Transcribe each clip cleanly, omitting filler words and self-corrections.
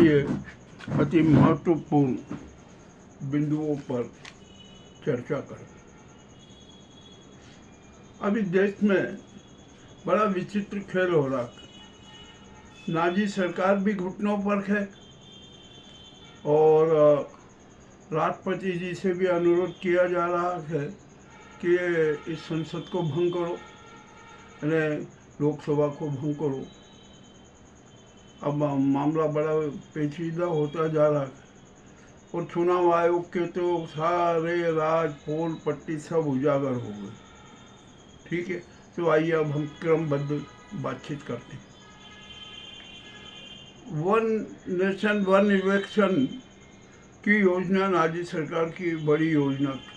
लिए अति महत्वपूर्ण बिंदुओं पर चर्चा करें। अभी देश में बड़ा विचित्र खेल हो रहा है। नाजी सरकार भी घुटनों पर है और राष्ट्रपति जी से भी अनुरोध किया जा रहा है कि इस संसद को भंग करो, यानी लोकसभा को भंग करो। अब मामला बड़ा पेचीदा होता जा रहा है और चुनाव आयोग के तो सारे राज पोल पट्टी सब उजागर हो गए। ठीक है, तो आइए अब हम क्रमबद्ध बातचीत करते हैं। वन नेशन वन इलेक्शन की योजना नाजी सरकार की बड़ी योजना थी।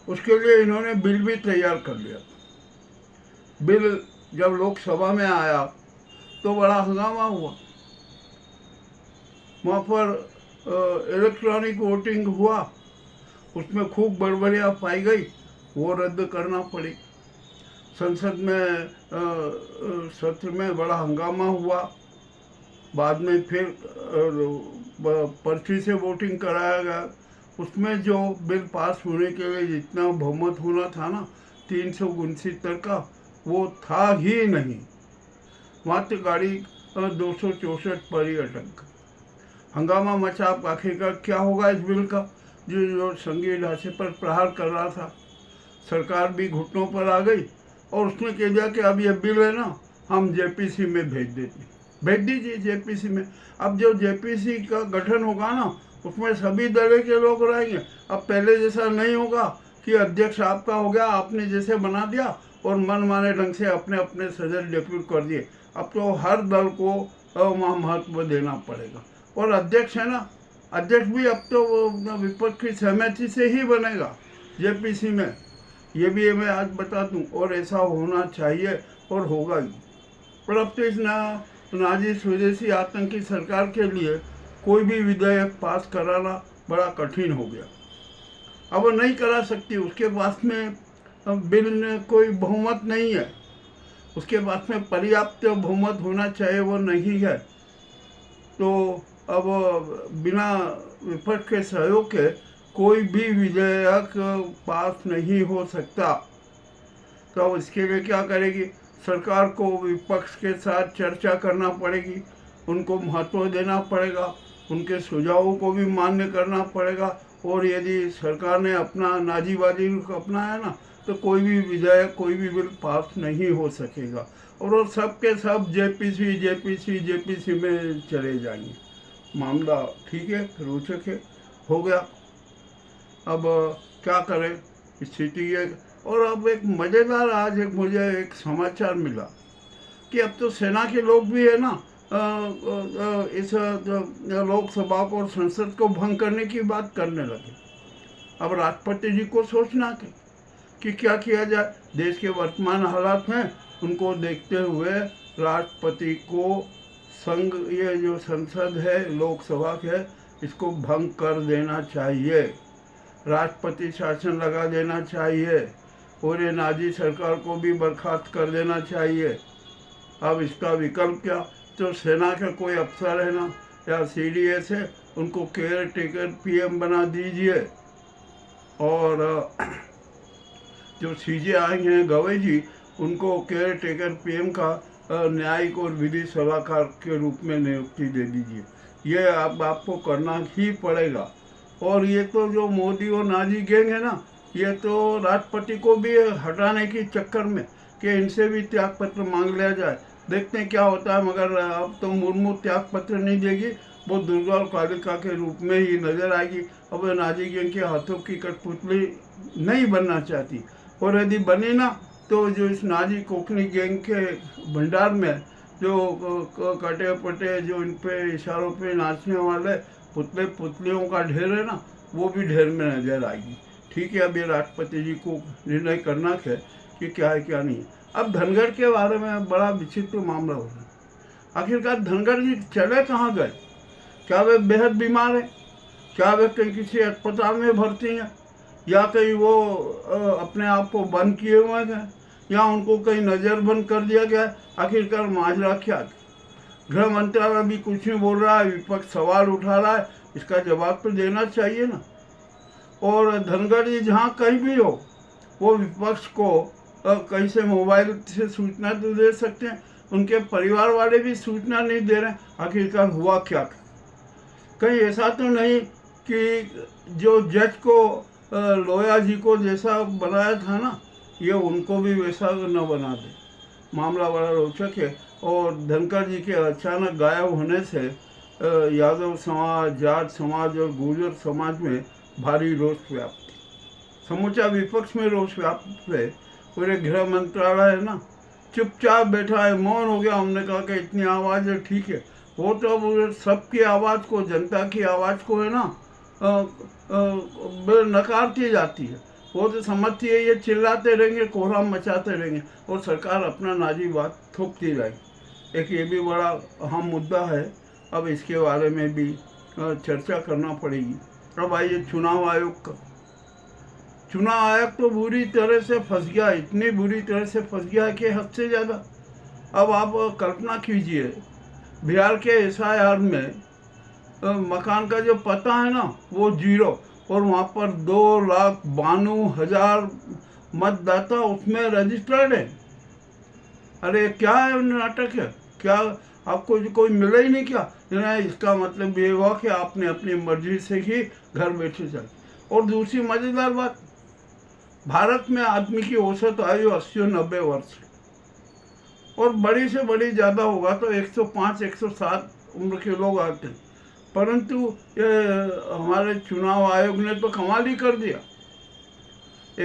उसके लिए इन्होंने बिल भी तैयार कर लिया। बिल जब लोकसभा में आया तो बड़ा हंगामा हुआ। वहाँ पर इलेक्ट्रॉनिक वोटिंग हुआ, उसमें खूब गड़बड़ियाँ पाई गई, वो रद्द करना पड़ी। संसद में सत्र में बड़ा हंगामा हुआ। बाद में फिर पर्ची से वोटिंग कराया गया। उसमें जो बिल पास होने के लिए जितना बहुमत होना था ना, 369 का, वो था ही नहीं। मात्र गाड़ी 264 पर ही अटक। हंगामा मचा। आखिरकार क्या होगा इस बिल का, जो संघीय ढांचे पर प्रहार कर रहा था। सरकार भी घुटनों पर आ गई और उसने कह दिया कि अब ये बिल है ना, हम जेपीसी में भेज दीजिए जेपीसी में। अब जो जेपीसी का गठन होगा ना, उसमें सभी दल के लोग रहेंगे। अब पहले जैसा नहीं होगा कि अध्यक्ष आपका हो गया, आपने जैसे बना दिया और मन माने ढंग से अपने अपने सदस्य डिप्यूट कर दिए। अब तो हर दल को वहाँ महत्व देना पड़ेगा। और अध्यक्ष है ना, अध्यक्ष भी अब तो विपक्ष की सहमति से ही बनेगा जेपीसी में। ये भी मैं आज बता दूं, और ऐसा होना चाहिए और होगा ही। पर अब तो इस नाजी स्वदेशी आतंकी सरकार के लिए कोई भी विधेयक पास कराना बड़ा कठिन हो गया। अब वो नहीं करा सकती, उसके पास में बिल में कोई बहुमत नहीं है, उसके पास में पर्याप्त बहुमत होना चाहिए, वो नहीं है। तो अब बिना विपक्ष के सहयोग के कोई भी विधेयक पास नहीं हो सकता। तो अब इसके लिए क्या करेगी सरकार को? विपक्ष के साथ चर्चा करना पड़ेगी, उनको महत्व देना पड़ेगा, उनके सुझावों को भी मान्य करना पड़ेगा। और यदि सरकार ने अपना नाजीवादी रुख अपनाया ना, तो कोई भी विधेयक, कोई भी बिल पास नहीं हो सकेगा और वो सब के सब जेपीसी में चले जाएंगे। मामला ठीक है, रोचक है, हो गया। अब क्या करें, स्थिति है। और अब एक मज़ेदार, आज मुझे एक समाचार मिला कि अब तो सेना के लोग भी है ना इस लोकसभा को और संसद को भंग करने की बात करने लगे। अब राष्ट्रपति जी को सोचना कि क्या किया जाए। देश के वर्तमान हालात में उनको देखते हुए राष्ट्रपति को संघ, ये जो संसद है, लोकसभा है, इसको भंग कर देना चाहिए, राष्ट्रपति शासन लगा देना चाहिए और ये नाजी सरकार को भी बर्खास्त कर देना चाहिए। अब इसका विकल्प क्या? तो सेना का कोई अफसर है ना, या सीडीएस है, उनको केयर टेकर पीएम बना दीजिए। और जो सीजे आएंगे हैं गवई जी, उनको केयर टेकर पीएम का न्यायिक और विधि सलाहकार के रूप में नियुक्ति दे दीजिए। ये अब आपको करना ही पड़ेगा। और ये तो जो मोदी और नाजी गैंग है ना, ये तो राष्ट्रपति को भी हटाने की चक्कर में कि इनसे भी त्यागपत्र मांग लिया जाए। देखते हैं क्या होता है। मगर अब तो मुर्मू त्यागपत्र नहीं देगी, वो दुर्गा और कालिका के रूप में ही नजर आएगी। अब नाजी गैंग के हाथों की कठपुतली नहीं बनना चाहती, और यदि बनी ना, तो जो इस नाजी कोकनी गैंग के भंडार में जो कटे पटे, जो इन पे इशारों पे नाचने वाले पुतले पुतलियों का ढेर है ना, वो भी ढेर में नजर आएगी। ठीक है, अब ये राष्ट्रपति जी को निर्णय करना है कि क्या है क्या नहीं। अब धनखड़ के बारे में बड़ा विचित्र मामला हो रहा है। आखिरकार धनखड़ जी चले कहाँ गए? क्या वे बेहद बीमार हैं? क्या वे कहीं किसी अस्पताल में भर्ती हैं, या कहीं वो अपने आप को बंद किए हुए हैं, या उनको कहीं नज़रबंद कर दिया गया है? आखिरकार माजरा क्या है? गृह मंत्रालय भी कुछ नहीं बोल रहा है, विपक्ष सवाल उठा रहा है, इसका जवाब तो देना चाहिए ना। और धनखड़ जी जहाँ कहीं भी हो, वो विपक्ष को कहीं से मोबाइल से सूचना तो दे सकते हैं, उनके परिवार वाले भी सूचना नहीं दे रहे, आखिरकार हुआ क्या। कहीं ऐसा तो नहीं कि जो जज को लोया जी को जैसा बनाया था ना, ये उनको भी वैसा न बना दे। मामला बड़ा रोचक है। और धनखड़ जी के अचानक गायब होने से यादव समाज, जाट समाज और गुर्जर समाज में भारी रोष व्याप्त, समूचा विपक्ष में रोष व्याप्त है। पूरे गृह मंत्रालय है ना, चुपचाप बैठा है, मौन हो गया। हमने कहा कि इतनी आवाज़ है, ठीक है, वो तो अब सबकी आवाज़ को, जनता की आवाज़ को है ना नकारती जाती है। वो तो समझती है ये चिल्लाते रहेंगे, कोहराम मचाते रहेंगे और सरकार अपना नाजी बात थोपती रहेगी। एक ये भी बड़ा अहम मुद्दा है, अब इसके बारे में भी चर्चा करना पड़ेगी। अब आइए चुनाव आयोग का। चुनाव आयोग तो बुरी तरह से फंस गया, इतनी बुरी तरह से फंस गया कि हद से ज़्यादा। अब आप कल्पना कीजिए, बिहार के SIR में मकान का जो पता है ना वो 0, और वहाँ पर 2,92,000 मतदाता उसमें रजिस्टर्ड है। अरे क्या है, नाटक है क्या? आपको कोई मिला ही नहीं क्या? इसका मतलब ये हुआ कि आपने अपनी मर्जी से ही घर बैठे चले। और दूसरी मज़ेदार बात, भारत में आदमी की औसत आयु 80 और 90 वर्ष, और बड़ी से बड़ी ज़्यादा होगा तो 105-107 उम्र के लोग आते हैं। परंतु ये हमारे चुनाव आयोग ने तो कमाल ही कर दिया।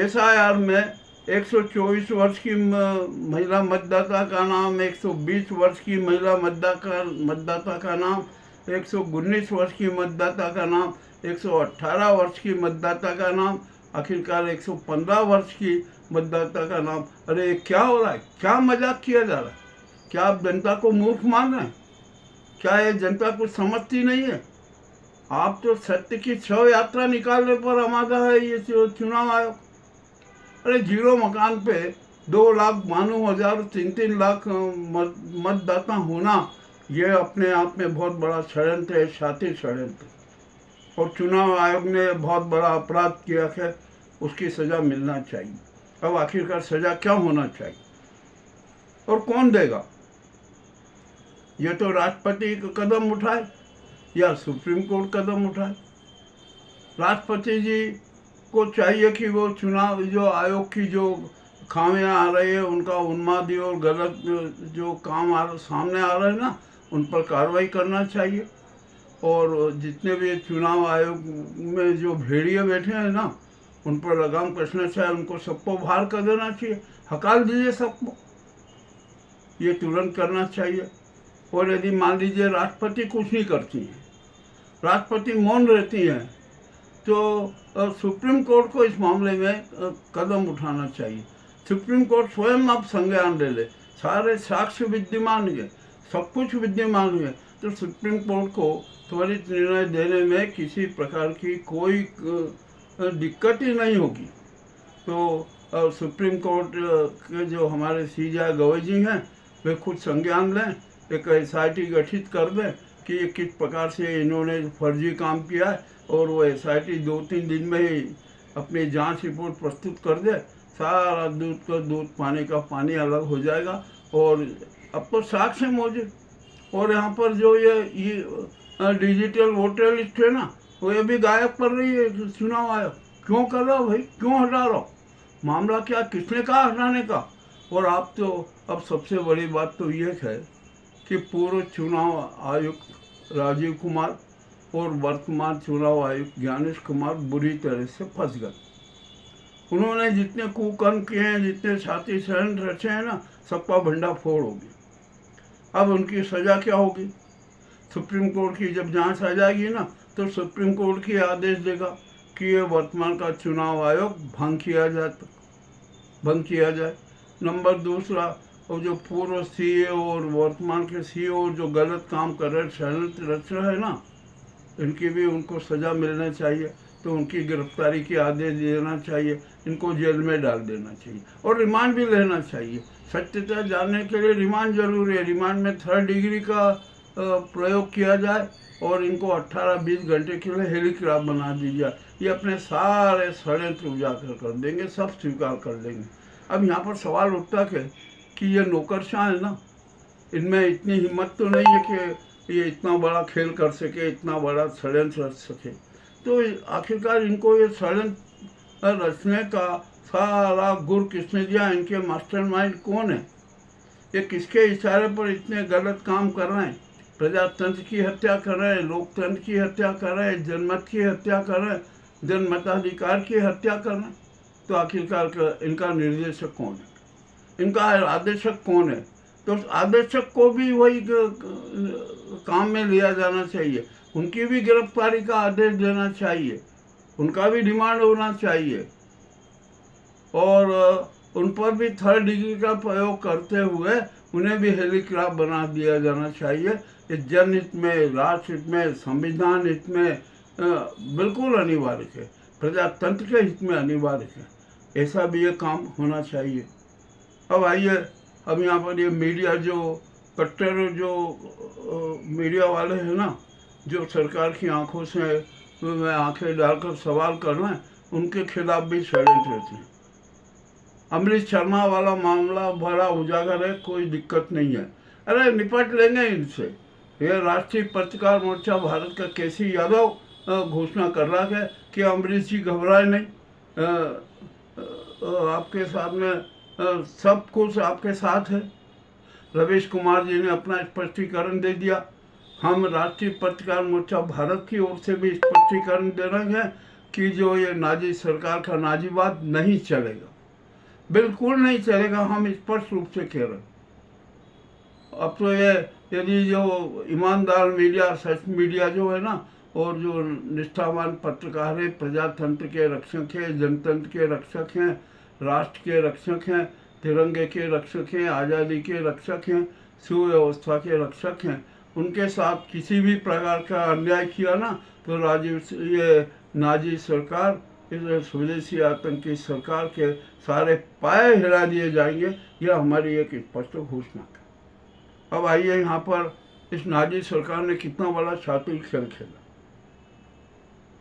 SIR में 124 वर्ष की महिला मतदाता का नाम, 120 वर्ष की महिला मतदाता का नाम, 119 वर्ष की मतदाता का नाम, 118 वर्ष की मतदाता का नाम, आखिरकार 115 वर्ष की मतदाता का नाम। अरे क्या हो रहा है? क्या मजाक किया जा रहा है? क्या आप जनता को मूर्ख मान रहे हैं? क्या ये जनता कुछ समझती नहीं है? आप तो सत्य की शव यात्रा निकालने पर आमादा है ये चुनाव आयोग। अरे 0 मकान पे 2,92,000, 3-3 लाख मतदाता होना, ये अपने आप में बहुत बड़ा षड्यंत्र है, शातिर षड्यंत्र। और चुनाव आयोग ने बहुत बड़ा अपराध किया है, उसकी सज़ा मिलना चाहिए। अब आखिरकार सज़ा क्या होना चाहिए और कौन देगा? ये तो राष्ट्रपति कदम उठाए या सुप्रीम कोर्ट कदम उठाए। राष्ट्रपति जी को चाहिए कि वो चुनाव जो आयोग की जो खामियां आ रही है, उनका उन्मादी और गलत जो काम सामने आ रहे हैं ना, उन पर कार्रवाई करना चाहिए। और जितने भी चुनाव आयोग में जो भेड़िए बैठे हैं ना, उन पर लगाम कसना चाहिए, उनको सबको बाहर कर देना चाहिए, हकाल दीजिए सबको, ये तुरंत करना चाहिए। और यदि मान लीजिए राष्ट्रपति कुछ नहीं करती हैं, राष्ट्रपति मौन रहती हैं, तो सुप्रीम कोर्ट को इस मामले में कदम उठाना चाहिए। सुप्रीम कोर्ट स्वयं अब संज्ञान ले ले, सारे साक्ष्य विद्यमान है, सब कुछ विद्यमान है, तो सुप्रीम कोर्ट को त्वरित निर्णय देने में किसी प्रकार की कोई दिक्कत ही नहीं होगी। तो सुप्रीम कोर्ट के जो हमारे CJ गवई जी हैं, वे खुद संज्ञान लें, एक SIT गठित कर दें कि ये किस प्रकार से इन्होंने फर्जी काम किया है, और वो SIT 2-3 दिन में ही अपनी जांच रिपोर्ट प्रस्तुत कर दे। सारा दूध का दूध, पानी का पानी अलग हो जाएगा। और अब तो साक्ष्य मौजूद। और यहाँ पर जो ये डिजिटल वोटर लिस्ट है ना, वो ये भी गायब कर रही है चुनाव आयोग। क्यों कर रहा हो भाई? क्यों हटा रहा हो? मामला क्या, किसने कहा हटाने का? और आप तो अब सबसे बड़ी बात तो ये है कि पूर्व चुनाव आयुक्त राजीव कुमार और वर्तमान चुनाव आयुक्त ज्ञानेश कुमार बुरी तरह से फंस गए। उन्होंने जितने कुकर्म किए हैं, जितने छाती षड्यंत्र रचे हैं ना, सबका भंडाफोड़ हो गया। अब उनकी सज़ा क्या होगी? सुप्रीम कोर्ट की जब जांच आ जाएगी ना, तो सुप्रीम कोर्ट की आदेश देगा कि ये वर्तमान का चुनाव आयोग भंग किया जाए। नंबर दूसरा, और जो पूर्व CEO और वर्तमान के CEO जो गलत काम कर रहे, षड्यंत्र रच रहे हैं ना, इनकी भी उनको सज़ा मिलना चाहिए। तो उनकी गिरफ्तारी की आदेश देना चाहिए, इनको जेल में डाल देना चाहिए और रिमांड भी लेना चाहिए। सत्यता जानने के लिए रिमांड जरूरी है। रिमांड में 3rd डिग्री का प्रयोग किया जाए और इनको 18-20 घंटे के लिए हेलीक्राफ्ट बना दी जाए। ये अपने सारे षड्यंत्र उजागर कर देंगे, सब स्वीकार कर लेंगे। अब यहाँ पर सवाल उठता कि ये नौकरशाह है ना, इनमें इतनी हिम्मत तो नहीं है कि ये इतना बड़ा खेल कर सके, इतना बड़ा षड्यंत्र रच सके। तो आखिरकार इनको ये षड्यंत्र रचने का सारा गुर किसने दिया? इनके मास्टरमाइंड कौन है? ये किसके इशारे पर इतने गलत काम कर रहे हैं? प्रजातंत्र की हत्या कर रहे हैं, लोकतंत्र की हत्या कर रहे हैं, जनमत की हत्या कर रहे हैं, जनमताधिकार की हत्या कर रहे हैं। तो आखिरकार इनका निर्देशक कौन है? इनका आदेशक कौन है? तो उस आदेशक को भी वही काम में लिया जाना चाहिए, उनकी भी गिरफ्तारी का आदेश देना चाहिए, उनका भी डिमांड होना चाहिए और उन पर भी 3rd डिग्री का प्रयोग करते हुए उन्हें भी हेलीक्राफ्ट बना दिया जाना चाहिए। ये जनहित में, राष्ट्र हित में, संविधान हित में बिल्कुल अनिवार्य है, प्रजातंत्र के हित में अनिवार्य है। ऐसा भी ये काम होना चाहिए। अब आइए, अब यहाँ पर ये मीडिया जो कट्टर जो मीडिया वाले हैं ना, जो सरकार की आंखों से आंखें डालकर सवाल कर रहे हैं, उनके खिलाफ भी षड्यंत्र रहते हैं। अमरीश शर्मा वाला मामला बड़ा उजागर है, कोई दिक्कत नहीं है, अरे निपट लेंगे इनसे। ये राष्ट्रीय पत्रकार मोर्चा भारत का केसी यादव घोषणा कर रहा है कि अमरीश जी घबराए नहीं, आपके सामने सब कुछ आपके साथ है। रवीश कुमार जी ने अपना स्पष्टीकरण दे दिया। हम राष्ट्रीय पत्रकार मोर्चा भारत की ओर से भी स्पष्टीकरण दे रहे हैं कि जो ये नाजी सरकार का नाजीवाद नहीं चलेगा, बिल्कुल नहीं चलेगा। हम स्पष्ट रूप से कह रहे हैं। अब तो ये यदि जो ईमानदार मीडिया, सच मीडिया जो है ना, और जो निष्ठावान पत्रकार है, प्रजातंत्र के रक्षक हैं, जनतंत्र के रक्षक हैं, राष्ट्र के रक्षक हैं, तिरंगे के रक्षक हैं, आज़ादी के रक्षक हैं, सुव्यवस्था के रक्षक हैं, उनके साथ किसी भी प्रकार का अन्याय किया ना, तो ये नाजी सरकार, इस स्वदेशी आतंकी सरकार के सारे पाए हिला दिए जाएंगे। यह हमारी एक स्पष्ट घोषणा है। अब आइए, यहाँ पर इस नाजी सरकार ने कितना बड़ा शातिर खेल खेला।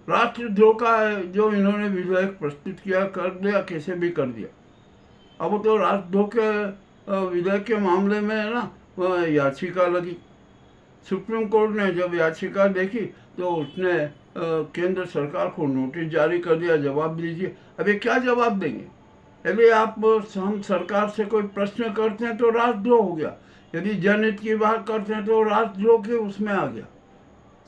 राष्ट्रद्रोह का जो इन्होंने विधेयक प्रस्तुत किया, कर दिया, कैसे भी कर दिया। अब तो राष्ट्रद्रोह के विधेयक के मामले में है ना, याचिका लगी। सुप्रीम कोर्ट ने जब याचिका देखी तो उसने केंद्र सरकार को नोटिस जारी कर दिया, जवाब दीजिए। अब ये क्या जवाब देंगे? यदि हम सरकार से कोई प्रश्न करते हैं तो राष्ट्रद्रोह हो गया, यदि जनहित की बात करते हैं तो राष्ट्रद्रोह के उसमें आ गया,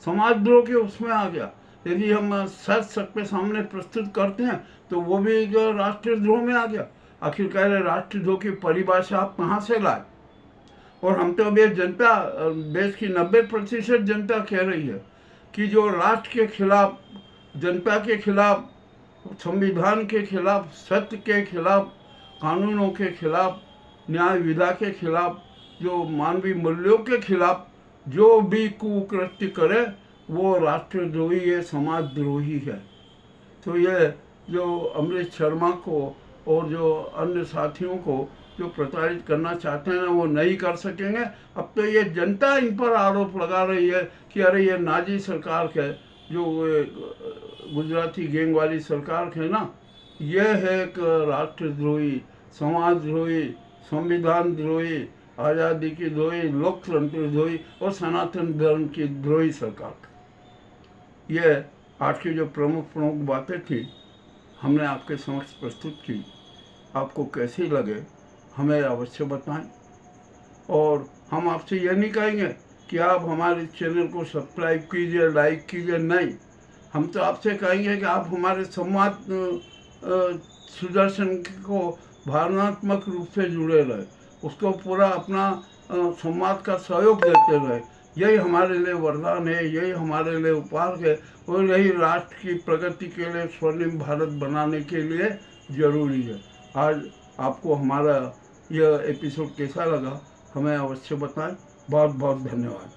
समाजद्रोह के उसमें आ गया। यदि हम सच सबके सामने प्रस्तुत करते हैं तो वो भी राष्ट्रद्रोह में आ गया। आखिरकार राष्ट्रद्रोह की परिभाषा आप कहाँ से लाए? और हम तो अभी जनता, देश की 90% जनता कह रही है कि जो राष्ट्र के खिलाफ, जनता के खिलाफ, संविधान के खिलाफ, सत्य के खिलाफ, कानूनों के खिलाफ, न्याय विधा के खिलाफ, जो मानवीय मूल्यों के खिलाफ जो भी कुकृत्य करे वो राष्ट्रद्रोही है, समाजद्रोही है। तो ये जो अमरीश शर्मा को और जो अन्य साथियों को जो प्रताड़ित करना चाहते हैं वो नहीं कर सकेंगे। अब तो ये जनता इन पर आरोप लगा रही है कि अरे ये नाजी सरकार है, जो गुजराती गैंग वाली सरकार है ना, ये है एक राष्ट्रद्रोही, समाजद्रोही, संविधान द्रोही, आज़ादी की द्रोही, लोकतंत्र द्रोही और सनातन धर्म की द्रोही सरकार। ये आज की जो प्रमुख बातें थी हमने आपके समक्ष प्रस्तुत की। आपको कैसी लगे हमें अवश्य बताएं। और हम आपसे यह नहीं कहेंगे कि आप हमारे चैनल को सब्सक्राइब कीजिए, लाइक कीजिए, नहीं। हम तो आपसे कहेंगे कि आप हमारे संवाद सुदर्शन को भावनात्मक रूप से जुड़े रहे, उसको पूरा अपना संवाद का सहयोग देते रहे। यही हमारे लिए वरदान है, यही हमारे लिए उपहार है और यही राष्ट्र की प्रगति के लिए, स्वर्णिम भारत बनाने के लिए जरूरी है। आज आपको हमारा यह एपिसोड कैसा लगा हमें अवश्य बताएं। बहुत बहुत धन्यवाद।